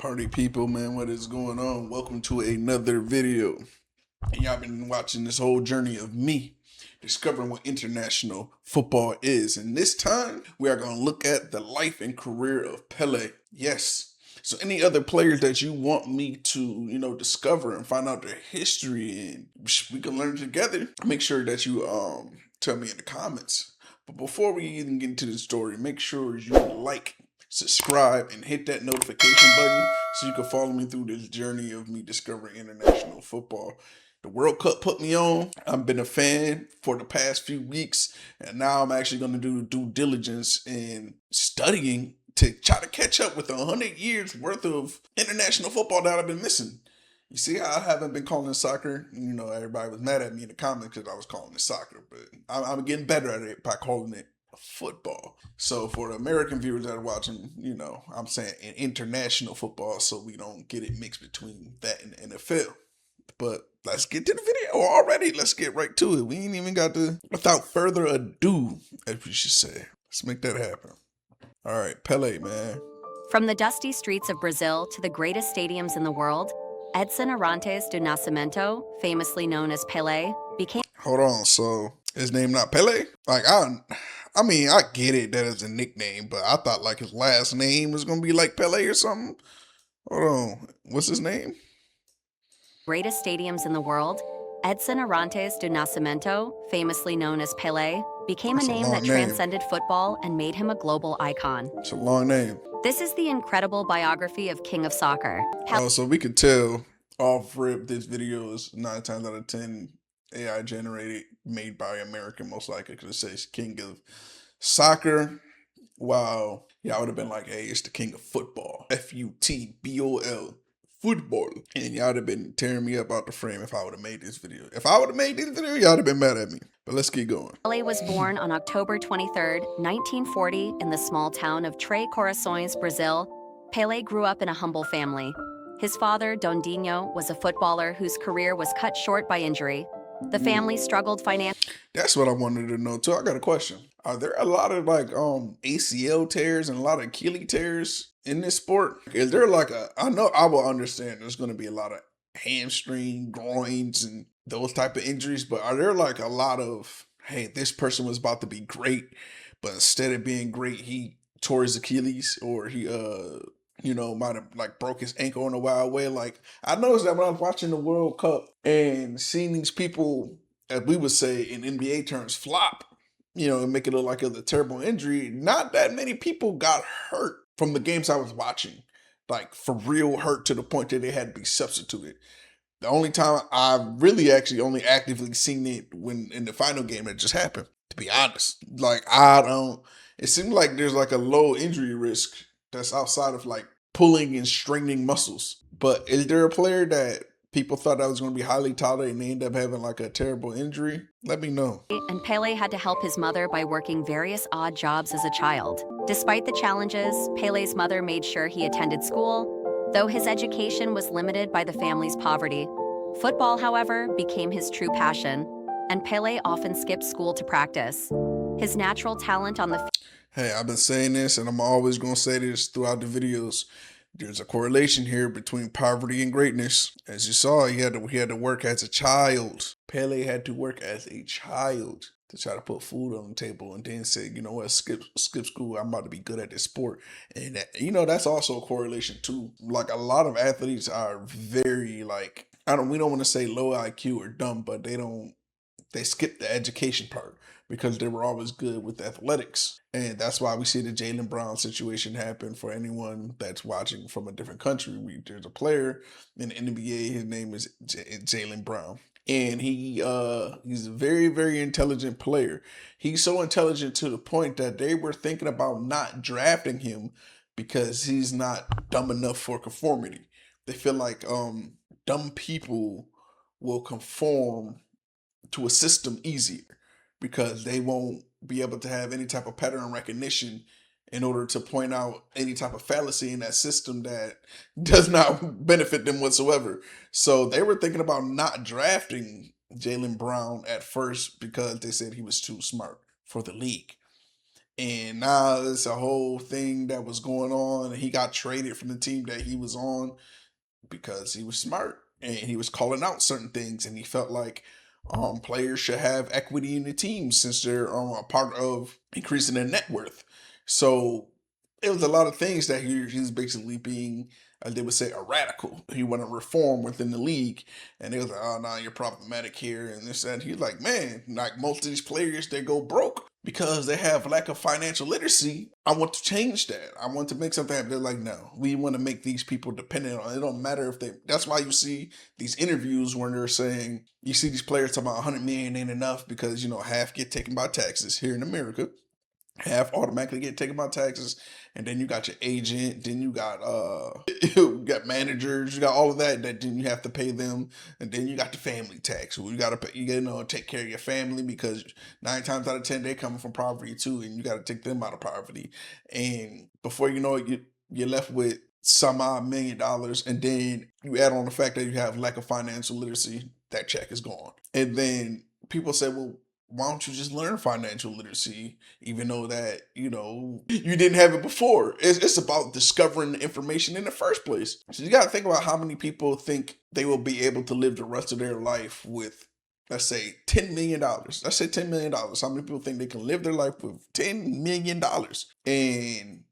Party people, man, what is going on? Welcome to another video. And y'all been watching this whole journey of me discovering what international football is. And this time, we are going to look at the life and career of Pelé. Yes. So any other players that you want me to, discover and find out their history and we can learn together, make sure that you tell me in the comments. But before we even get into the story, make sure you like, subscribe, and hit that notification button so you can follow me through this journey of me discovering international football. The World Cup put me on. I've been a fan for the past few weeks, and now I'm actually going to do due diligence in studying to try to catch up with 100 years worth of international football that I've been missing. You see how I haven't been calling it soccer? Everybody was mad at me in the comments because I was calling it soccer, but I'm getting better at it by calling it football. So for the American viewers that are watching, I'm saying international football so we don't get it mixed between that and the NFL. But let's get to the video already. Let's get right to it. We ain't even got to, without further ado, as we should say, let's make that happen. All right, Pelé, man. From the dusty streets of Brazil to the greatest stadiums in the world, Edson Arantes do Nascimento, famously known as Pelé, became... Hold on, so his name not Pelé? I mean, I get it that it's a nickname, but I thought like his last name was going to be like Pelé or something. Hold on, what's his name? Greatest stadiums in the world, Edson Arantes do Nascimento, famously known as Pelé, became a name that transcended football and made him a global icon. It's a long name. This is the incredible biography of King of Soccer. So we could tell off rip this video is 9 times out of 10 AI generated, made by American most likely, because it says King of Soccer. Wow. Yeah, I would have been like, hey, it's the King of Football. F-U-T-B-O-L. Football. And y'all would have been tearing me up out the frame if I would have made this video. If I would have made this video, y'all would have been mad at me. But let's keep going. Pelé was born on October 23rd, 1940 in the small town of Três Corações, Brazil. Pelé grew up in a humble family. His father, Dondinho, was a footballer whose career was cut short by injury. The family struggled financially. That's what I wanted to know too. I got a question. Are there a lot of ACL tears and a lot of Achilles tears in this sport? Is there I know I will understand there's going to be a lot of hamstring, groins, and those type of injuries, but are there a lot of, hey, this person was about to be great, but instead of being great, he tore his Achilles, or he might have broke his ankle in a wild way? I noticed that when I was watching the World Cup and seeing these people, as we would say in NBA terms, flop, and make it look like it was a terrible injury, not that many people got hurt from the games I was watching. For real hurt to the point that they had to be substituted. The only time I really actually only actively seen it when in the final game that just happened, to be honest. It seems like there's a low injury risk that's outside of pulling and straining muscles. But is there a player that people thought that was going to be highly touted and they end up having a terrible injury? Let me know. And Pelé had to help his mother by working various odd jobs as a child. Despite the challenges, Pelé's mother made sure he attended school, though his education was limited by the family's poverty. Football, however, became his true passion, and Pelé often skipped school to practice. His natural talent on the field. Hey, I've been saying this, and I'm always going to say this throughout the videos. There's a correlation here between poverty and greatness. As you saw, he had to work as a child. Pelé had to work as a child to try to put food on the table, and then say, you know what, skip school. I'm about to be good at this sport. And that's also a correlation too. A lot of athletes are very we don't want to say low IQ or dumb, but they skip the education part because they were always good with athletics. And that's why we see the Jaylen Brown situation happen. For anyone that's watching from a different country, there's a player in the NBA, his name is Jaylen Brown. And he's a very, very intelligent player. He's so intelligent to the point that they were thinking about not drafting him because he's not dumb enough for conformity. They feel like dumb people will conform to a system easier because they won't be able to have any type of pattern recognition in order to point out any type of fallacy in that system that does not benefit them whatsoever. So they were thinking about not drafting Jaylen Brown at first because they said he was too smart for the league. And now it's a whole thing that was going on. And he got traded from the team that he was on because he was smart and he was calling out certain things, and he felt like players should have equity in the team since they're a part of increasing their net worth. So it was a lot of things that he's basically being, they would say, a radical. He wanted reform within the league, and they was like, "Oh no, you're problematic here," and this and he's like, "Man, like most of these players, they go broke because they have lack of financial literacy. I want to change that. I want to make something happen." They're like, "No, we want to make these people dependent on it. It don't matter if they." That's why you see these interviews when they're saying, you see these players talking about 100 million ain't enough because half get taken by taxes here in America. Half automatically get taken by taxes, and then you got your agent, then you got you got managers, you got all of that then you have to pay them, and then you got the family tax. You got to pay, take care of your family because 9 times out of 10 they coming from poverty too, and you got to take them out of poverty. And before you know it, you're left with some odd $1 million, and then you add on the fact that you have lack of financial literacy. That check is gone, and then people say, "Well, why don't you just learn financial literacy, even though that, you didn't have it before?" It's about discovering the information in the first place. So you got to think about how many people think they will be able to live the rest of their life with, let's say, $10 million. Let's say $10 million. How many people think they can live their life with $10 million? And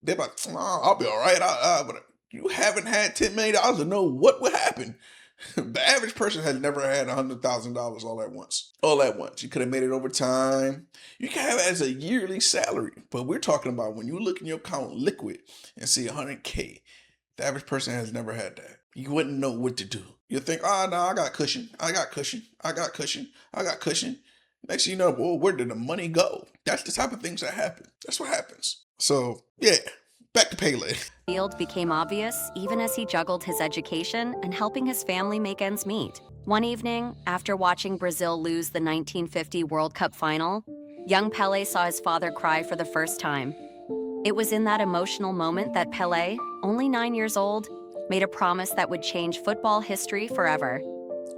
they're like, "Oh, I'll be all right." But you haven't had $10 million to know what would happen. The average person has never had $100,000 all at once. All at once. You could have made it over time. You can have it as a yearly salary. But we're talking about when you look in your account liquid and see 100K. The average person has never had that. You wouldn't know what to do. You think, "Oh, no, I got cushion. I got cushion. I got cushion. I got cushion." Next thing you know, well, where did the money go? That's the type of things that happen. That's what happens. So, yeah, back to Pele. Field became obvious even as he juggled his education and helping his family make ends meet. One evening, after watching Brazil lose the 1950 World Cup final, young Pelé saw his father cry for the first time. It was in that emotional moment that Pelé, only 9 years old, made a promise that would change football history forever.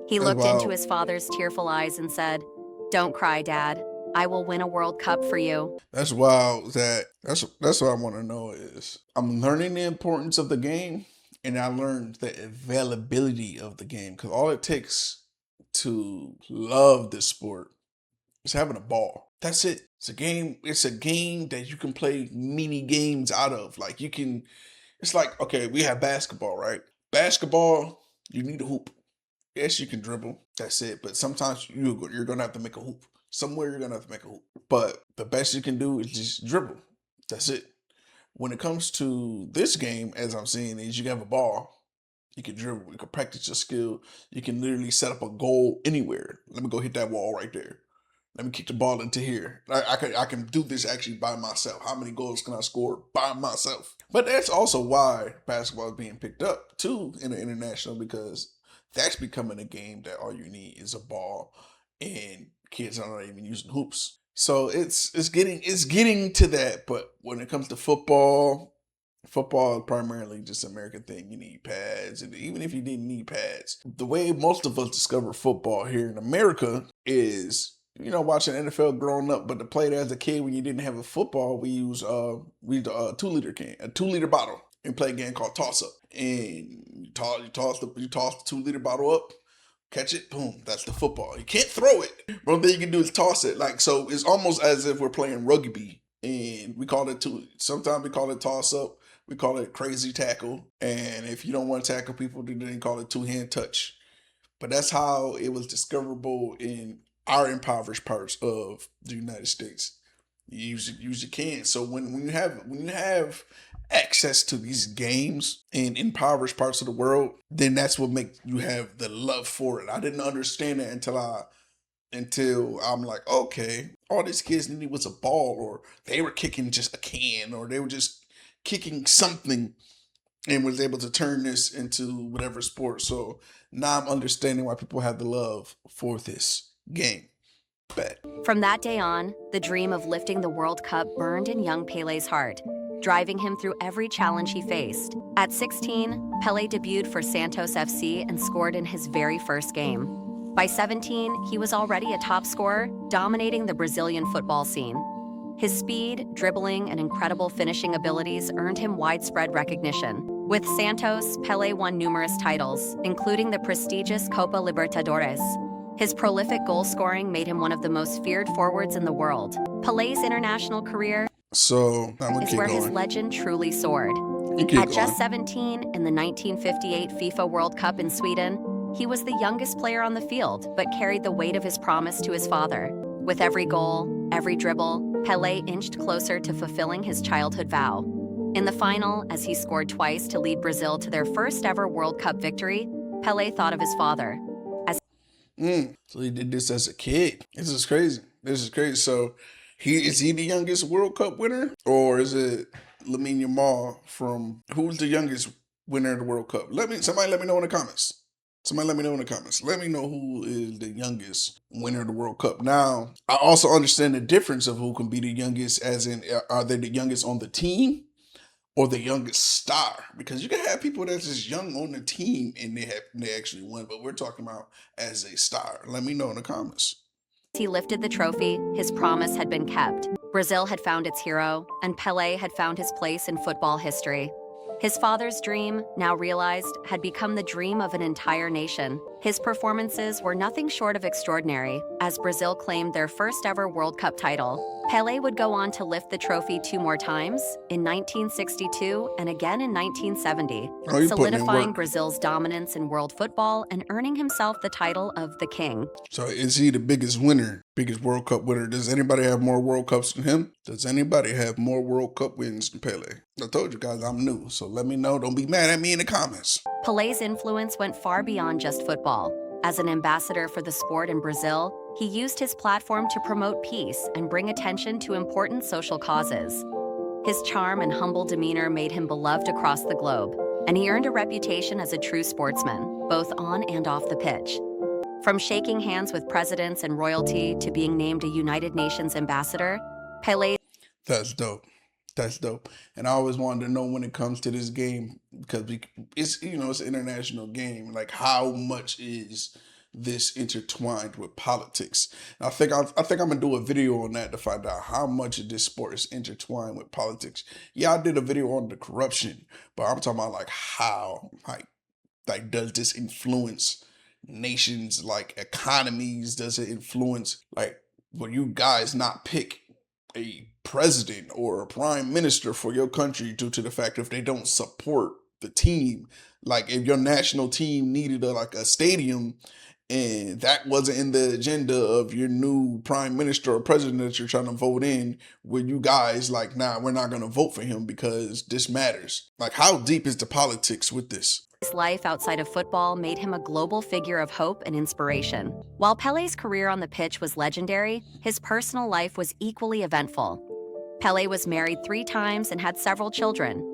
He looked into his father's tearful eyes and said, "Don't cry, Dad. I will win a World Cup for you." That's wild. That's what I want to know is I'm learning the importance of the game, and I learned the availability of the game, because all it takes to love this sport is having a ball. That's it. It's a game. It's a game that you can play mini games out of. Like you can. It's like, okay, we have basketball, right? Basketball, you need a hoop. Yes, you can dribble. That's it. But sometimes you're gonna have to make a hoop. Somewhere you're gonna have to make a hoop. But the best you can do is just dribble. That's it. When it comes to this game, as I'm seeing, is you can have a ball. You can dribble. You can practice your skill. You can literally set up a goal anywhere. Let me go hit that wall right there. Let me kick the ball into here. I can do this actually by myself. How many goals can I score by myself? But that's also why basketball is being picked up too in the international, because that's becoming a game that all you need is a ball, and kids are not even using hoops. So it's getting to that. But when it comes to football is primarily just an American thing. You need pads, and even if you didn't need pads, the way most of us discover football here in America is watching NFL growing up. But to play it as a kid when you didn't have a football, we used a 2-liter bottle, and play a game called toss up. And you toss the 2-liter bottle up, catch it, boom, that's the football. You can't throw it. But one thing you can do is toss it. Like, so it's almost as if we're playing rugby, and we call it sometimes we call it toss up, we call it crazy tackle, and if you don't want to tackle people, then they call it 2-hand touch. But that's how it was discoverable in our impoverished parts of the United States. You usually can't. So when you have access to these games in impoverished parts of the world, then that's what makes you have the love for it. I didn't understand that until I'm like, okay, all these kids needed was a ball, or they were kicking just a can, or they were just kicking something, and was able to turn this into whatever sport. So now I'm understanding why people have the love for this game. Bet. From that day on, the dream of lifting the World Cup burned in young Pelé's heart, driving him through every challenge he faced. At 16, Pelé debuted for Santos FC and scored in his very first game. By 17, he was already a top scorer, dominating the Brazilian football scene. His speed, dribbling, and incredible finishing abilities earned him widespread recognition. With Santos, Pelé won numerous titles, including the prestigious Copa Libertadores. His prolific goal scoring made him one of the most feared forwards in the world. Pelé's international career So I'm gonna is keep where his going. legend truly soared. You keep At just going. 17, in the 1958 FIFA World Cup in Sweden, he was the youngest player on the field, but carried the weight of his promise to his father. With every goal, every dribble, Pelé inched closer to fulfilling his childhood vow. In the final, as he scored twice to lead Brazil to their first ever World Cup victory, Pelé thought of his father. So he did this as a kid. This is crazy. This is crazy. So he the youngest World Cup winner, or is it Lamine Yamal from who's the youngest winner of the World Cup? Somebody let me know in the comments. Somebody let me know in the comments. Let me know who is the youngest winner of the World Cup. Now, I also understand the difference of who can be the youngest, as in, are they the youngest on the team or the youngest star? Because you can have people that's just young on the team and they actually won, but we're talking about as a star. Let me know in the comments. He lifted the trophy, his promise had been kept. Brazil had found its hero, and Pelé had found his place in football history. His father's dream, now realized, had become the dream of an entire nation. His performances were nothing short of extraordinary, as Brazil claimed their first ever World Cup title. Pelé would go on to lift the trophy 2 more times, in 1962 and again in 1970, Oh, you putting in solidifying work. Brazil's dominance in world football and earning himself the title of the King. So is he the biggest winner, biggest World Cup winner? Does anybody have more World Cups than him? Does anybody have more World Cup wins than Pele? I told you guys I'm new, so let me know. Don't be mad at me in the comments. Pelé's influence went far beyond just football. As an ambassador for the sport in Brazil, he used his platform to promote peace and bring attention to important social causes. His charm and humble demeanor made him beloved across the globe, and he earned a reputation as a true sportsman, both on and off the pitch. From shaking hands with presidents and royalty to being named a United Nations ambassador, Pelé. That's dope. That's dope. And I always wanted to know when it comes to this game, because it's it's an international game. Like, how much is this intertwined with politics? And I think I'm gonna do a video on that to find out how much of this sport is intertwined with politics. Yeah, I did a video on the corruption, but I'm talking about like how like does this influence nations, like economies? Does it influence, like, will you guys not pick a president or a prime minister for your country due to the fact if they don't support the team? Like, if your national team needed a stadium and that wasn't in the agenda of your new prime minister or president that you're trying to vote in, will you guys like, nah, we're not going to vote for him because this matters? Like, how deep is the politics with this? His life outside of football made him a global figure of hope and inspiration. While Pelé's career on the pitch was legendary, his personal life was equally eventful. Pelé was married 3 times and had several children.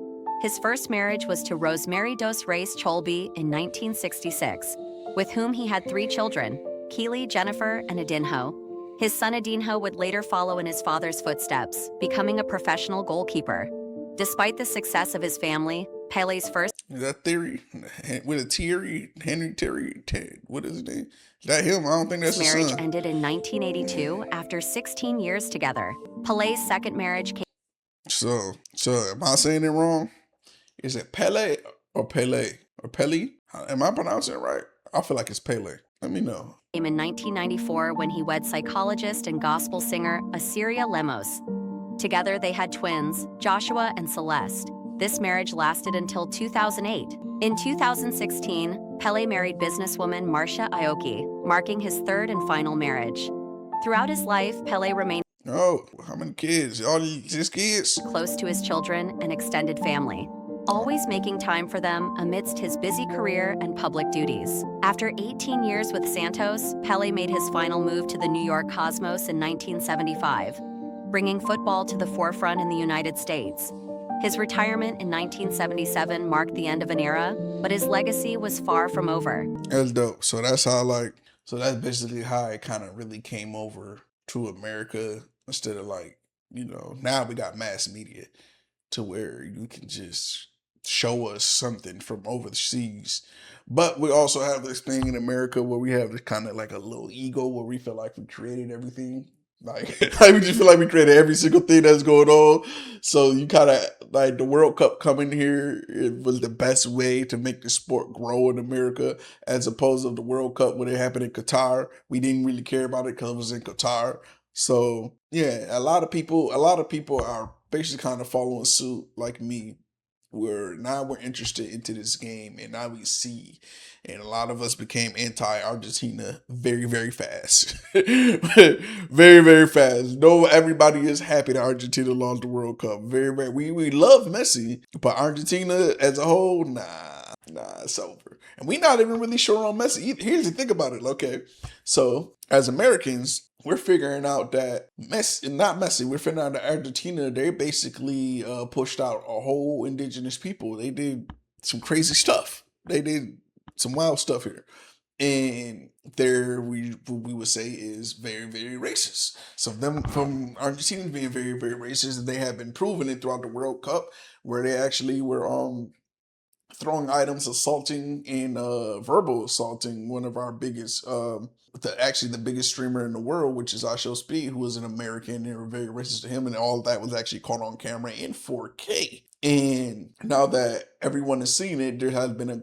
His first marriage was to Rosemary dos Reis Cholby in 1966, with whom he had 3 children, Keely, Jennifer, and Adinho. His son Adinho would later follow in his father's footsteps, becoming a professional goalkeeper. Despite the success of his family, Pelé's first Is that Theory with a Thierry, Henry Terry? What is his name? Is that him? I don't think that's his marriage son. ended in 1982 after 16 years together. Pelé's second marriage came So am I saying it wrong? Is it Pele or Pele or Pele? Am I pronouncing it right? I feel like it's Pele. Let me know. in 1994 when he wed psychologist and gospel singer Asiria Lemos. Together they had twins, Joshua and Celeste. This marriage lasted until 2008. In 2016, Pelé married businesswoman Marcia Aoki, marking his 3rd and final marriage. Throughout his life, Pelé remained Oh, how many kids? All these kids? close to his children and extended family, always making time for them amidst his busy career and public duties. After 18 years with Santos, Pelé made his final move to the New York Cosmos in 1975, bringing football to the forefront in the United States. His retirement in 1977 marked the end of an era, but his legacy was far from over. That's dope. So that's that's basically how it kind of really came over to America, instead of now we got mass media to where you can just show us something from overseas. But we also have this thing in America where we have this kind of like a little ego where we feel like we created everything. Like, we just feel like we created every single thing that's going on. So you kind of like the World Cup coming here. It was the best way to make the sport grow in America, as opposed to the World Cup when it happened in Qatar. We didn't really care about it because it was in Qatar. So yeah, a lot of people are basically kind of following suit like me. We're interested into this game, and now we see, and a lot of us became anti-Argentina very, very fast, very, very fast. No, everybody is happy that Argentina lost the World Cup. Very, very. We love Messi, but Argentina as a whole, nah, it's over. And we not even really sure on Messi either. Here's the thing about it, okay? So as Americans, we're figuring out that we're figuring out that Argentina, they basically pushed out a whole indigenous people. They did some crazy stuff. They did some wild stuff here. And there we would say is very, very racist. So them from Argentina being very, very racist, they have been proving it throughout the World Cup, where they actually were throwing items, assaulting and verbal assaulting one of our biggest the biggest streamer in the world, which is I Show Speed, who was an American. They were very racist to him, and all that was actually caught on camera in 4K. And now that everyone has seen it, there has been a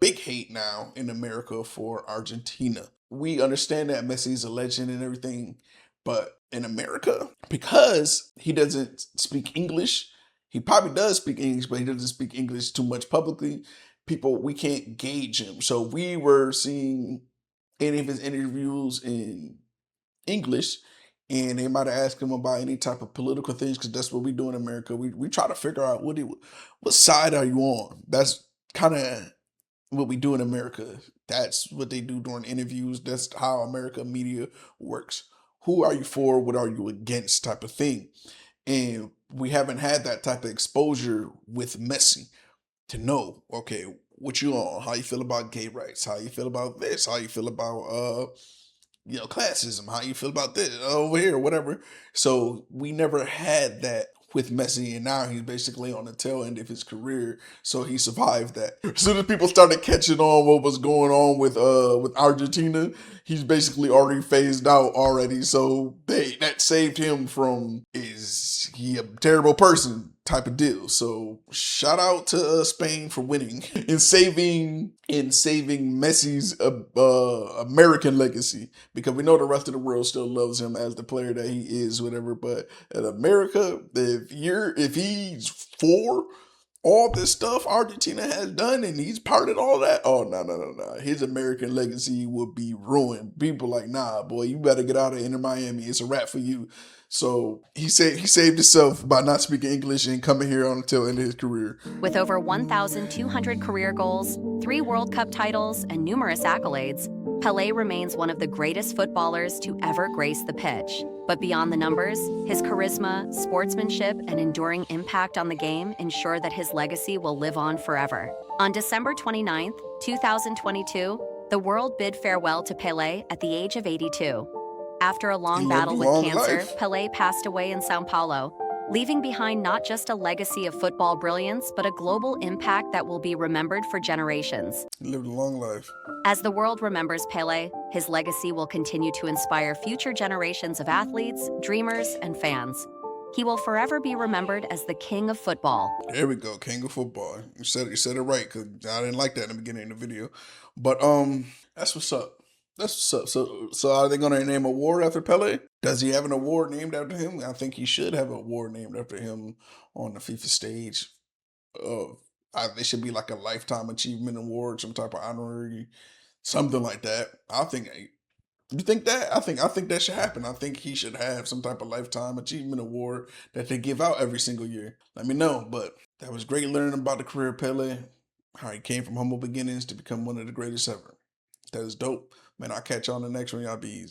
big hate now in America for Argentina. We understand that Messi's a legend and everything, but in America, because he doesn't speak English, he probably does speak English, but he doesn't speak English too much publicly. We can't gauge him. So we were seeing any of his interviews in English, and they might have asked him about any type of political things, because that's what we do in America. We try to figure out what side are you on. That's kind of what we do in America. That's what they do during interviews. That's how America media works. Who are you for? What are you against? Type of thing. And we haven't had that type of exposure with Messi to know, okay, what you on? How you feel about gay rights? How you feel about this? How you feel about classism? How you feel about this over here, whatever. So we never had that with Messi, and now he's basically on the tail end of his career. So he survived that. As soon as people started catching on what was going on with Argentina, he's basically already phased out already. So that saved him from, is he a terrible person type of deal. So shout out to Spain for winning and saving Messi's American legacy, because we know the rest of the world still loves him as the player that he is, whatever. But in America, if he's for all this stuff Argentina has done and he's part of all that, oh no. His American legacy would be ruined. People like, nah, boy, you better get out of Inter Miami. It's a wrap for you. So he saved himself by not speaking English and coming here until the end of his career. With over 1,200 career goals, 3 World Cup titles, and numerous accolades, Pelé remains one of the greatest footballers to ever grace the pitch. But beyond the numbers, his charisma, sportsmanship, and enduring impact on the game ensure that his legacy will live on forever. On December 29, 2022, the world bid farewell to Pelé at the age of 82. After a long battle with cancer, Pelé passed away in Sao Paulo, leaving behind not just a legacy of football brilliance, but a global impact that will be remembered for generations. He lived a long life. As the world remembers Pelé, his legacy will continue to inspire future generations of athletes, dreamers, and fans. He will forever be remembered as the king of football. There we go, king of football. You said it right, because I didn't like that in the beginning of the video. But that's what's up. That's what's up. So are they going to name an award after Pelé? Does he have an award named after him? I think he should have an award named after him on the FIFA stage. It should be like a lifetime achievement award, some type of honorary, something like that. You think that? I think that should happen. I think he should have some type of lifetime achievement award that they give out every single year. Let me know. But that was great learning about the career of Pelé, how he came from humble beginnings to become one of the greatest ever. That is dope. Man, I'll catch you on the next one. Y'all be easy.